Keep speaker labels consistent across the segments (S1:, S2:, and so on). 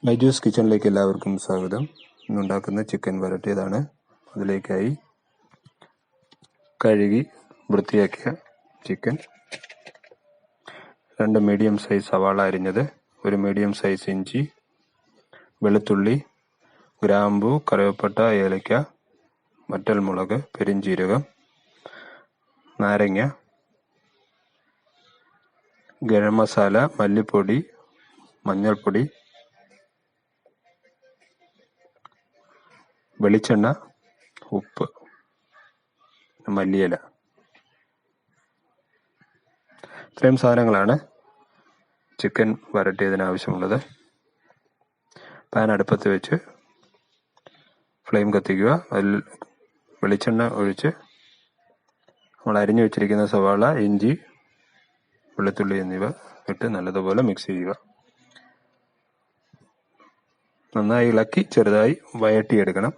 S1: ബൈജൂസ് കിച്ചണിലേക്ക് എല്ലാവർക്കും സ്വാഗതം. ഇന്നുണ്ടാക്കുന്ന ചിക്കൻ വരട്ടിയതാണ്. അതിലേക്കായി കഴുകി വൃത്തിയാക്കിയ ചിക്കൻ, 2 മീഡിയം സൈസ് സവാള അരിഞ്ഞത്, 1 മീഡിയം സൈസ് ഇഞ്ചി, വെളുത്തുള്ളി, ഗ്രാമ്പു, കറുവപ്പട്ട, ഏലക്ക, വറ്റൽമുളക്, പെരിഞ്ജീരകം, നാരങ്ങ, ഗരം മസാല, മല്ലിപ്പൊടി, മഞ്ഞൾപ്പൊടി, വെളിച്ചെണ്ണ, ഉപ്പ്, മല്ലിയില. ഇത്രയും സാധനങ്ങളാണ് ചിക്കൻ വരട്ടിയതിന് ആവശ്യമുള്ളത്. പാൻ അടുപ്പത്ത് വെച്ച് ഫ്ലെയിം കത്തിക്കുക. അതിൽ വെളിച്ചെണ്ണ ഒഴിച്ച് നമ്മൾ അരിഞ്ഞു വെച്ചിരിക്കുന്ന സവാള, ഇഞ്ചി, വെളുത്തുള്ളി എന്നിവ ഇട്ട് നല്ലതുപോലെ മിക്സ് ചെയ്യുക. നന്നായി ഇളക്കി ചെറുതായി വഴറ്റിയെടുക്കണം.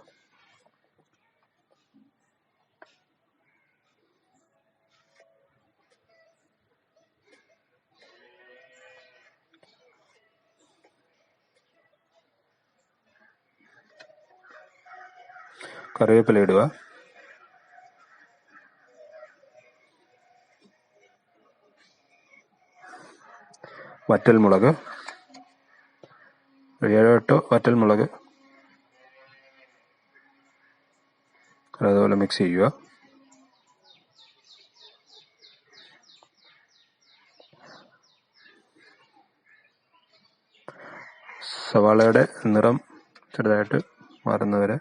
S1: കറിവേപ്പില ഇടുക. വറ്റൽമുളക്, 7-8 വറ്റൽമുളക് അതുപോലെ മിക്സ് ചെയ്യുക. സവാളയുടെ നിറം ചെറുതായിട്ട് മാറുന്നവരെ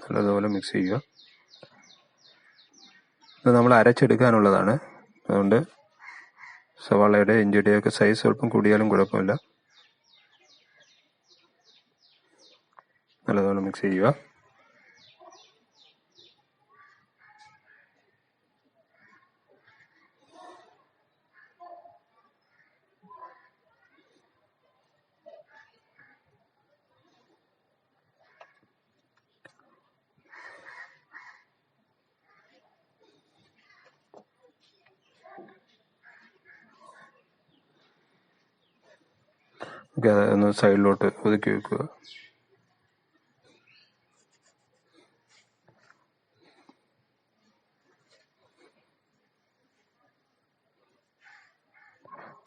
S1: നല്ലതുപോലെ മിക്സ് ചെയ്യുക. ഇത് നമ്മൾ അരച്ചെടുക്കാനുള്ളതാണ്. അതുകൊണ്ട് സവാളയുടെ ഇഞ്ചിയുടെയൊക്കെ സൈസ് സ്വല്പം കൂടിയാലും കുഴപ്പമില്ല. നല്ലതുപോലെ മിക്സ് ചെയ്യുക. ഒന്ന് സൈഡിലോട്ട് ഒതുക്കി വെക്കുക.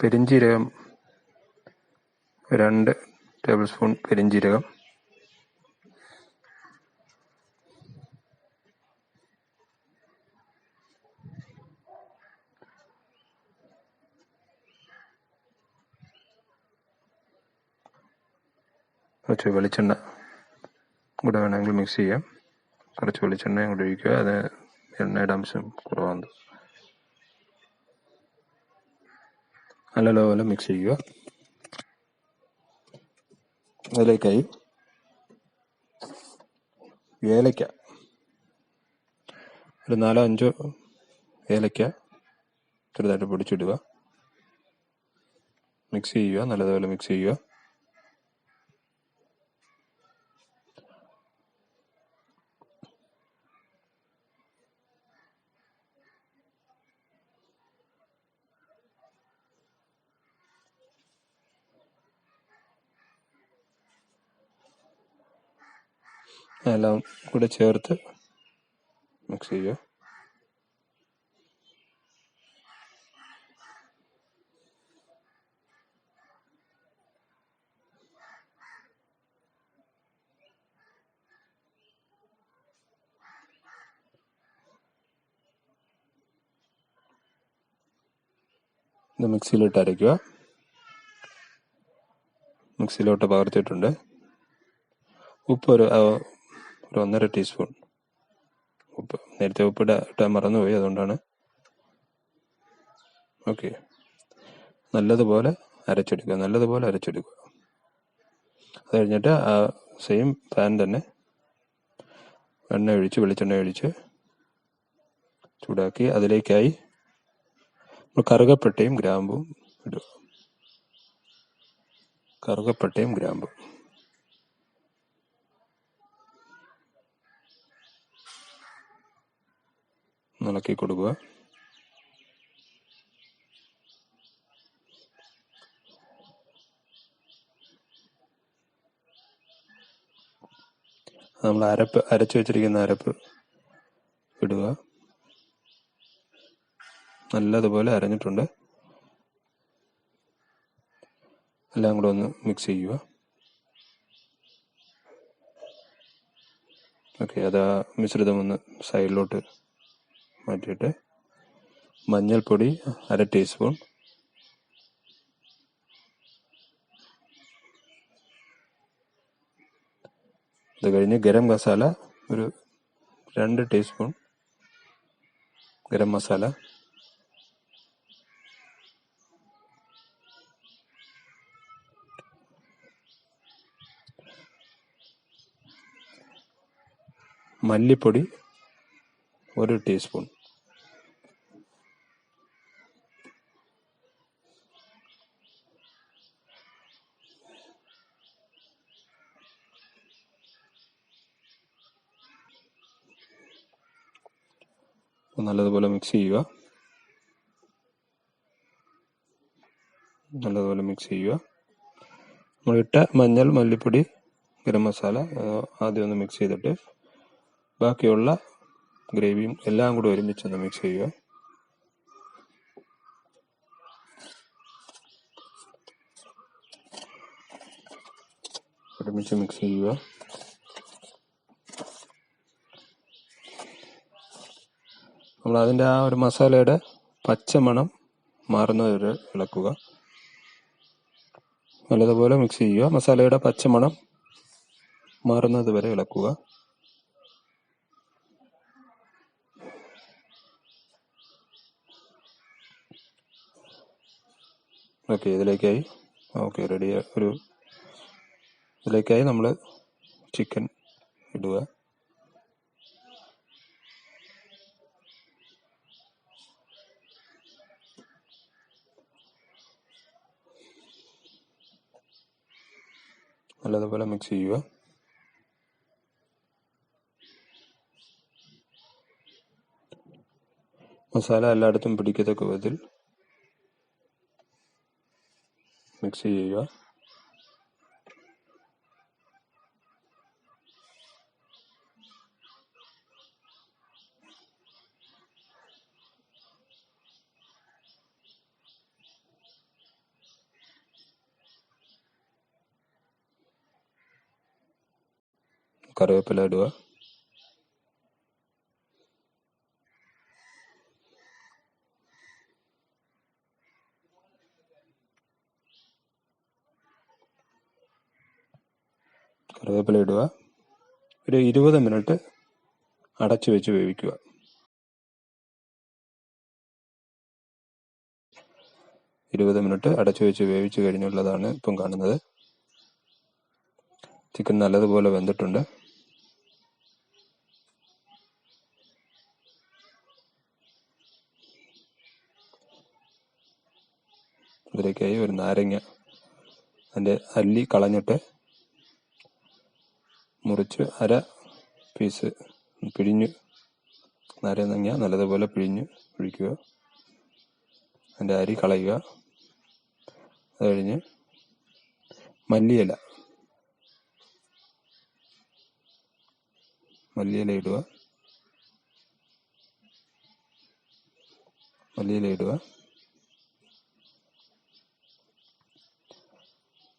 S1: പെരിഞ്ജീരകം, 2 ടേബിൾ സ്പൂൺ പെരിഞ്ജീരകം, കുറച്ച് വെളിച്ചെണ്ണ കൂടെ വേണമെങ്കിൽ മിക്സ് ചെയ്യാം. കുറച്ച് വെളിച്ചെണ്ണ കൂടെ ഒഴിക്കുക. അത് എണ്ണയുടെ അംശം കുറവാണ്. നല്ലപോലെ മിക്സ് ചെയ്യുക. അതിലേക്കായി ഏലക്ക, ഒരു 4-5 ഏലക്ക ചെറുതായിട്ട് പൊടിച്ചിടുക. മിക്സ് ചെയ്യുക. നല്ലതുപോലെ മിക്സ് ചെയ്യുക. എല്ലാം കൂടെ ചേർത്ത് മിക്സ് ചെയ്യുക. ഇത് മിക്സിയിലിട്ട് അരയ്ക്കുക. മിക്സിയിലോട്ട് പകർത്തിയിട്ടുണ്ട്. ഉപ്പ് ഒരു 1.5 ടീസ്പൂൺ ഉപ്പ്. നേരത്തെ ഉപ്പിടാൻ മറന്നുപോയി, അതുകൊണ്ടാണ്. ഓക്കെ, നല്ലതുപോലെ അരച്ചെടുക്കുക. അത് കഴിഞ്ഞിട്ട് ആ സെയിം പാൻ തന്നെ വെളിച്ചെണ്ണ ഒഴിച്ച് ചൂടാക്കി അതിലേക്കായി കറുകപ്പട്ടയും ഗ്രാമ്പും ഇടുക. ഇളക്കി കൊടുക്കുക. നമ്മൾ അരച്ച് വെച്ചിരിക്കുന്ന അരപ്പ് ഇടുക. നല്ലതുപോലെ അരഞ്ഞിട്ടുണ്ട്. എല്ലാം കൂടെ ഒന്ന് മിക്സ് ചെയ്യുക. ഓക്കെ, അത് ആ മിശ്രിതം ഒന്ന് സൈഡിലോട്ട് മാറ്റിയിട്ട് മഞ്ഞൾപ്പൊടി 1/2 ടീസ്പൂൺ, അത് കഴിഞ്ഞ് ഗരം മസാല ഒരു 2 ടീസ്പൂൺ ഗരം മസാല, മല്ലിപ്പൊടി 1 ടീസ്പൂൺ, നല്ലതുപോലെ മിക്സ് ചെയ്യുക. നമ്മളിട്ട മഞ്ഞൾ, മല്ലിപ്പൊടി, ഗരം മസാല ആദ്യം ഒന്ന് മിക്സ് ചെയ്തിട്ട് ബാക്കിയുള്ള ഗ്രേവിയും എല്ലാം കൂടി ഒരുമിച്ചൊന്ന് മിക്സ് ചെയ്യുക. ഒരുമിച്ച് മിക്സ് ചെയ്യുക. നമ്മൾ അതിൻ്റെ ആ ഒരു മസാലയുടെ പച്ചമണം മാറുന്നത് വരെ ഇളക്കുക. നല്ലതുപോലെ മിക്സ് ചെയ്യുക. മസാലയുടെ പച്ചമണം മാറുന്നത് വരെ ഇളക്കുക. ഓക്കെ, ഇതിലേക്കായി നമ്മൾ ചിക്കൻ ഇടുക. നല്ലതുപോലെ മിക്സ് ചെയ്യുക. മസാല എല്ലായിടത്തും പിടിക്കത്തക്ക വിധത്തിൽ മിക്സ് ചെയ്യുക. കറിവേപ്പില ഇടുക. ഒരു 20 മിനിറ്റ് അടച്ചു വെച്ച് വേവിക്കുക. അടച്ചു വെച്ച് വേവിച്ച് കഴിഞ്ഞുള്ളതാണ് ഇപ്പം കാണുന്നത്. ചിക്കൻ നല്ലതുപോലെ വെന്തിട്ടുണ്ട്. ഇതിലേക്കായി ഒരു നാരങ്ങ അതിൻ്റെ അല്ലി കളഞ്ഞിട്ട് മുറിച്ച് 1/2 പീസ് പിഴിഞ്ഞ് നാരങ്ങ നല്ലതുപോലെ പിഴിഞ്ഞ് ഒഴിക്കുക. അതിൻ്റെ അരി കളയുക. അത് കഴിഞ്ഞ് മല്ലിയില ഇടുക.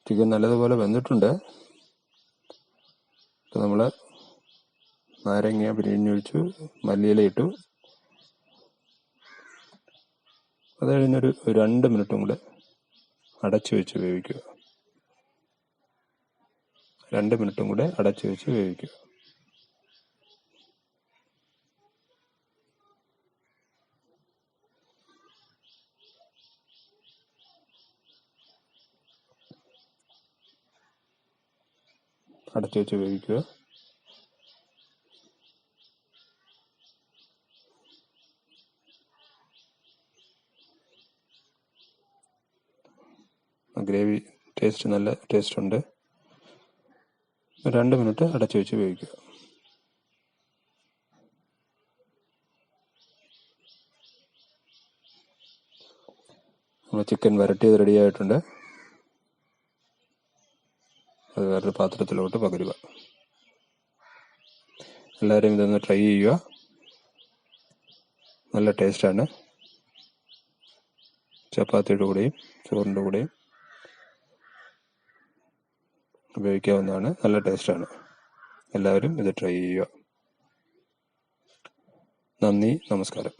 S1: ചിക്കൻ നല്ലതുപോലെ വെന്തിട്ടുണ്ട്. നമ്മൾ നാരങ്ങ പിഴിഞ്ഞൊഴിച്ചു, മല്ലിയില ഇട്ടു. അത് കഴിഞ്ഞൊരു 2 മിനിറ്റും കൂടെ അടച്ചു വെച്ച് വേവിക്കുക. ഗ്രേവി നല്ല ടേസ്റ്റ് ഉണ്ട്. 2 മിനിറ്റ് അടച്ചു വെച്ച് വേവിക്കുക. നമ്മൾ ചിക്കൻ വരട്ടിയത് റെഡിയായിട്ടുണ്ട്. അത് വേറൊരു പാത്രത്തിലോട്ട് പകരുക. എല്ലാവരും ഇതൊന്ന് ട്രൈ ചെയ്യുക. നല്ല ടേസ്റ്റാണ്. ചപ്പാത്തിയുടെ കൂടെയും ചോറിൻ്റെ കൂടെയും ഉപയോഗിക്കാവുന്നതാണ്. നല്ല ടേസ്റ്റാണ്. എല്ലാവരും ഇത് ട്രൈ ചെയ്യുക. നന്ദി, നമസ്കാരം.